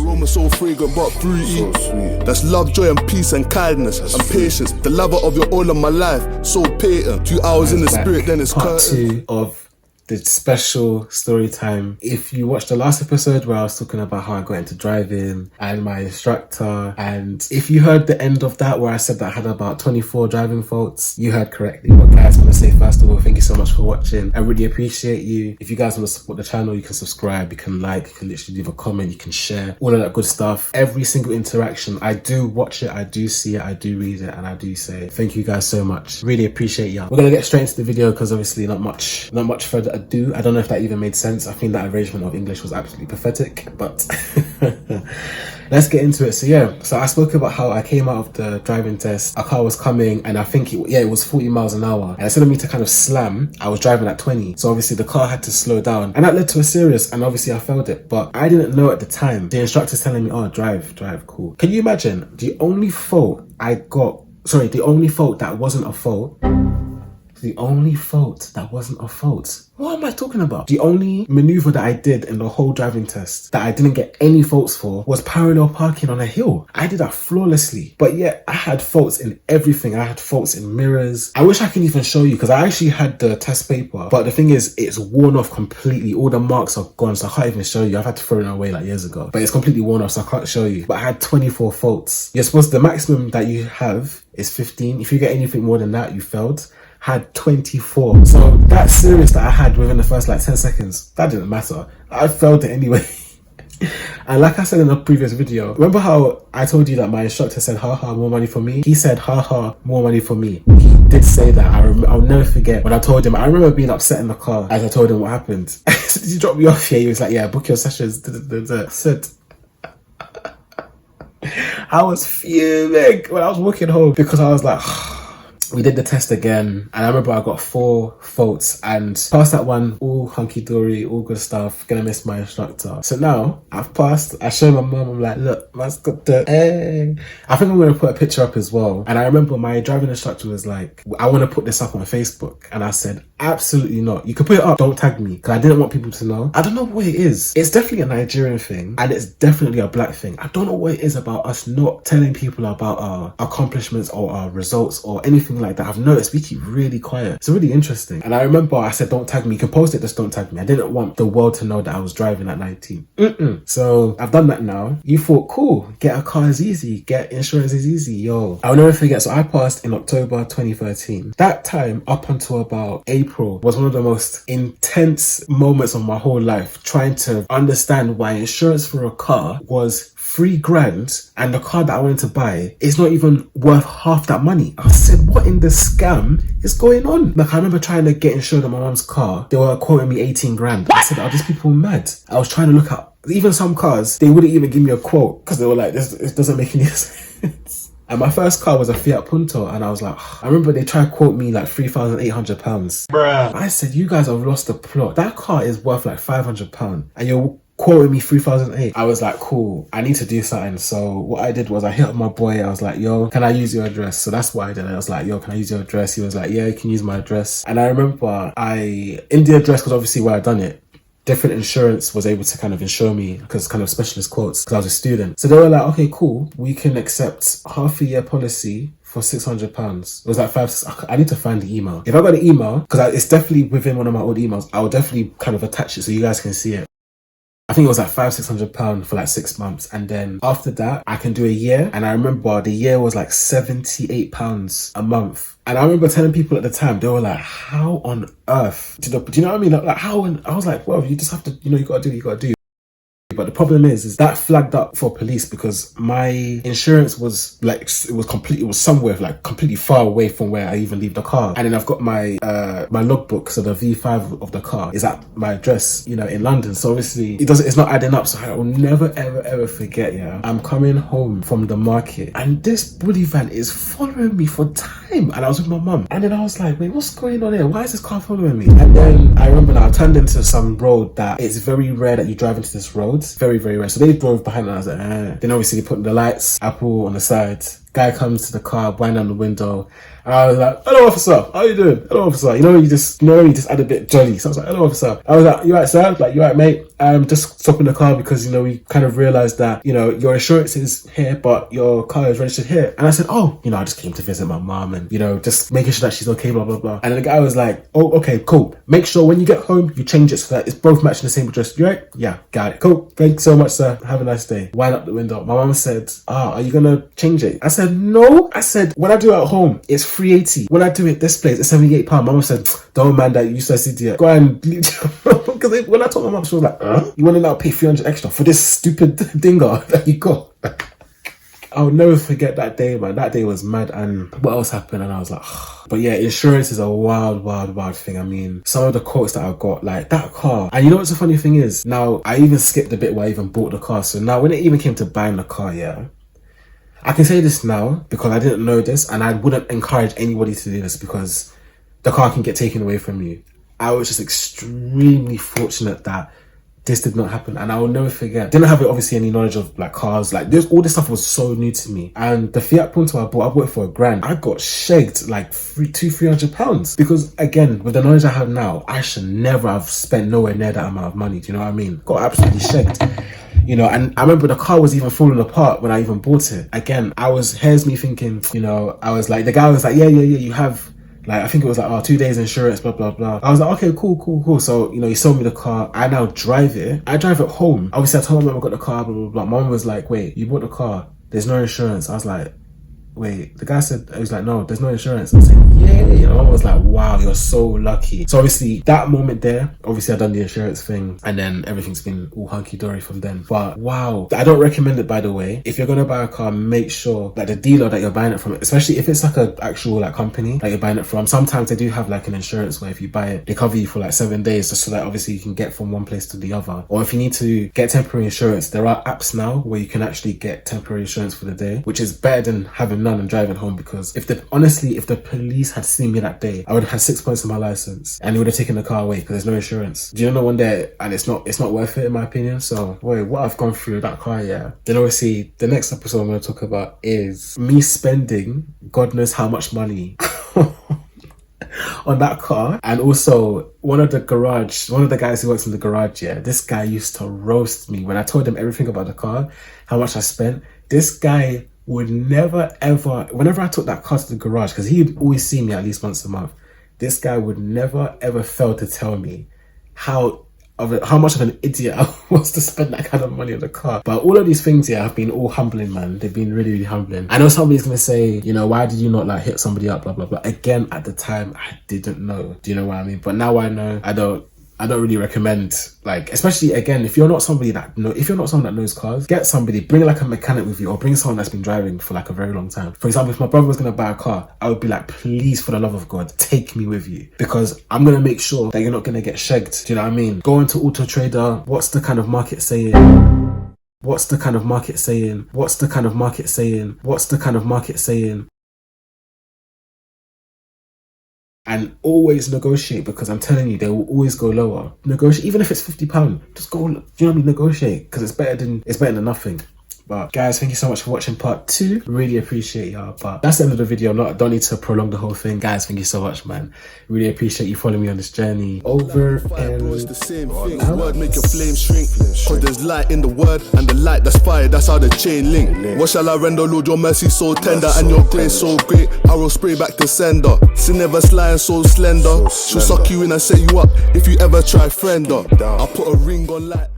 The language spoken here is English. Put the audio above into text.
Aroma so fragrant but fruity. So sweet. That's love, joy and peace and kindness and patience. The lover of your all of my life, so patent. 2 hours in the spirit, then it's Part curtain. 2 of the special story time. If you watched the last episode where I was talking about how I got into driving and my instructor, and if you heard the end of that where I said that I had about 24 driving faults, you heard correctly. But guys, I want to say first of all, thank you so much for watching. I really appreciate you. If you guys want to support the channel, you can subscribe, you can like, you can literally leave a comment, you can share, all of that good stuff. Every single interaction, I do watch it, I do see it, I do read it, and I do say thank you guys so much. Really appreciate y'all. We're gonna get straight into the video because obviously not much further ado. I don't know if that even made sense. I think that arrangement of English was absolutely pathetic, but let's get into it. So yeah, so I spoke about how I came out of the driving test, a car was coming, and I think it was 40 miles an hour, and instead of me to kind of slam, I was driving at 20, so obviously the car had to slow down, and that led to a serious, and obviously I failed it, but I didn't know at the time. The instructor's telling me, oh, drive, cool. Can you imagine the only fault the only fault that wasn't a fault? The only fault that wasn't a fault. What am I talking about? The only maneuver that I did in the whole driving test that I didn't get any faults for was parallel parking on a hill. I did that flawlessly, but yet I had faults in everything. I had faults in mirrors. I wish I can even show you because I actually had the test paper, but the thing is, it's worn off completely. All the marks are gone, so I can't even show you. I've had to throw it away like years ago, but it's completely worn off, so I can't show you. But I had 24 faults. You're supposed to, the maximum that you have is 15. If you get anything more than that, you failed. Had 24. So that serious that I had within the first like 10 seconds, that didn't matter. I failed it anyway. And like I said in a previous video, remember how I told you that my instructor said, haha, more money for me? He said, haha, more money for me. He did say that. I'll never forget when I told him. I remember being upset in the car as I told him what happened. Did you drop me off here? He was like, yeah, book your sessions. I said, I was fuming when I was walking home because I was like, we did the test again, and I remember I got 4 faults and passed that one, all hunky-dory, all good stuff, gonna miss my instructor. So now, I've passed, I show my mum, I'm like, look, man's got the A. I think I'm gonna put a picture up as well. And I remember my driving instructor was like, I wanna put this up on Facebook. And I said, absolutely not. You can put it up, don't tag me, because I didn't want people to know. I don't know what it is. It's definitely a Nigerian thing, and it's definitely a black thing. I don't know what it is about us not telling people about our accomplishments or our results or anything like that. I've noticed we keep really quiet. It's really interesting. And I remember I said, don't tag me. You can post it, just don't tag me. I didn't want the world to know that I was driving at 19. So I've done that now. You thought, cool, get a car is easy, get insurance is easy. Yo, I'll never forget. So I passed in October 2013. That time up until about April was one of the most intense moments of my whole life, trying to understand why insurance for a car was $3,000 and the car that I wanted to buy is not even worth half that money. I said, what in the scam is going on? Like, I remember trying to get insured on my mom's car. They were quoting me 18 grand. I said, are these people mad? I was trying to look at even some cars, they wouldn't even give me a quote because they were like, this doesn't make any sense. And my first car was a Fiat Punto, and I was like, I remember they tried to quote me like £3,800. Bruh. I said, you guys have lost the plot. That car is worth like £500 and you're quoting me 3,008. I was like, cool, I need to do something. So what I did was I hit up my boy. I was like, yo, can I use your address? So that's what I did. I was like, yo, can I use your address? He was like, yeah, you can use my address. And I remember in the address, because obviously where I'd done it, different insurance was able to kind of insure me because kind of specialist quotes because I was a student. So they were like, okay, cool, we can accept half a year policy for £600. It was like I need to find the email. If I got the email, because it's definitely within one of my old emails, I will definitely kind of attach it so you guys can see it. I think it was like £500-600 for like 6 months, and then after that I can do a year. And I remember the year was like £78 a month. And I remember telling people at the time, they were like, how on earth do you know what I mean? Like how? And I was like, well, you just have to, you gotta do what you gotta do. But the problem is that flagged up for police because my insurance was like, it was somewhere like completely far away from where I even leave the car. And then I've got my my logbook, so the V5 of the car is at my address, in London. So obviously it's not adding up. So I will never ever forget, I'm coming home from the market and this bully van is following me for time. And I was with my mum. And then I was like, wait, what's going on here? Why is this car following me? And then I remember now I turned into some road that it's very rare that you drive into this road. Very, very rare. So they drove behind and I was like, Then obviously they put the lights, Apple on the side. Guy comes to the car, wind down the window. And I was like, hello officer, how you doing? Hello officer. You know, you just add a bit jolly. So I was like, hello officer. I was like, you right, sir? Like, you right, mate? I'm just stopping the car because, you know, we kind of realized that, you know, your insurance is here, but your car is registered here. And I said, oh, you know, I just came to visit my mom and, you know, just making sure that she's okay, blah, blah, blah. And then the guy was like, oh, okay, cool. Make sure when you get home, you change it so that it's both matching the same address. You right? Yeah, got it. Cool. Thanks so much, sir. Have a nice day. Wind up the window. My mom said, are you going to change it? I said, no. I said, when I do it at home, it's $380. When I do it this place, it's £78. Mama said, don't mind that, you useless idiot. Go and because when I told my mom, she was like, you want to now pay 300 extra for this stupid dinger that you got? I'll never forget that day, man. That day was mad. And what else happened? And I was like, but yeah, insurance is a wild, wild, wild thing. I mean, some of the quotes that I got, like that car. And you know what's the funny thing is? Now, I even skipped the bit where I even bought the car. So now when it even came to buying the car, yeah, I can say this now because I didn't know this, and I wouldn't encourage anybody to do this because the car can get taken away from you. I was just extremely fortunate that this did not happen, and I will never forget. Didn't have obviously any knowledge of like cars, like this. All this stuff was so new to me. And the Fiat Punto I bought it for £1,000. I got shagged like £300 because again, with the knowledge I have now, I should never have spent nowhere near that amount of money. Do you know what I mean? Got absolutely shagged. You know, and I remember the car was even falling apart when I even bought it. Again, here's me thinking, you know, I was like, the guy was like, yeah, you have, like, I think it was like, 2 days insurance, blah, blah, blah. I was like, okay, cool. So, you know, he sold me the car. I now drive it. I drive it home. Obviously, I told my mom I got the car, blah, blah, blah. Mom was like, wait, you bought the car. There's no insurance. I was like, wait, the guy said, he was like, no, there's no insurance. I said, yeah, you know, I was like, wow, you're so lucky. So obviously that moment there, obviously I done the insurance thing and then everything's been all hunky-dory from then. But wow, I don't recommend it, by the way. If you're gonna buy a car, make sure that the dealer that you're buying it from, especially if it's like an actual like company that you're buying it from, sometimes they do have like an insurance where if you buy it, they cover you for like 7 days just so that obviously you can get from one place to the other. Or if you need to get temporary insurance, there are apps now where you can actually get temporary insurance for the day, which is better than having none and driving home. Because if the police had seen me that day, I would have had 6 points on my license and they would have taken the car away because there's no insurance. Do you know one day? And it's not worth it in my opinion. So boy, what I've gone through that car, yeah. Then obviously the next episode I'm going to talk about is me spending God knows how much money on that car. And also one of the guys who works in the garage, yeah, this guy used to roast me when I told him everything about the car, how much I spent. This guy would never ever, whenever I took that car to the garage, because he'd always see me at least once a month, this guy would never ever fail to tell me how much of an idiot I was to spend that kind of money on the car. But all of these things, yeah, have been all humbling, man. They've been really, really humbling. I know somebody's gonna say, you know, why did you not like hit somebody up, blah, blah, blah. Again, at the time, I didn't know. Do you know what I mean? But now I know. I don't really recommend, like, especially again, if you're not someone that knows cars, get somebody, bring like a mechanic with you, or bring someone that's been driving for like a very long time. For example, if my brother was going to buy a car, I would be like, please, for the love of God, take me with you, because I'm going to make sure that you're not going to get shagged. Do you know what I mean? Go into Auto Trader. What's the kind of market saying? What's the kind of market saying? What's the kind of market saying? What's the kind of market saying? And always negotiate, because I'm telling you, they will always go lower. Negotiate, even if it's £50, just go, you know what I mean, negotiate, because it's better than nothing. But guys, thank you so much for watching part 2. Really appreciate y'all. But that's the end of the video. Don't need to prolong the whole thing. Guys, thank you so much, man. Really appreciate you following me on this journey. Over and it's the same thing. Word make your flame shrink. Cause there's light in the word, and the light that's fire, that's how the chain link. What shall I render, Lord? Your mercy so tender, and your grace so great. Arrow spray back to sender. Sin never sly and so slender. She'll suck you in and set you up if you ever try friend her. I'll put a ring on light.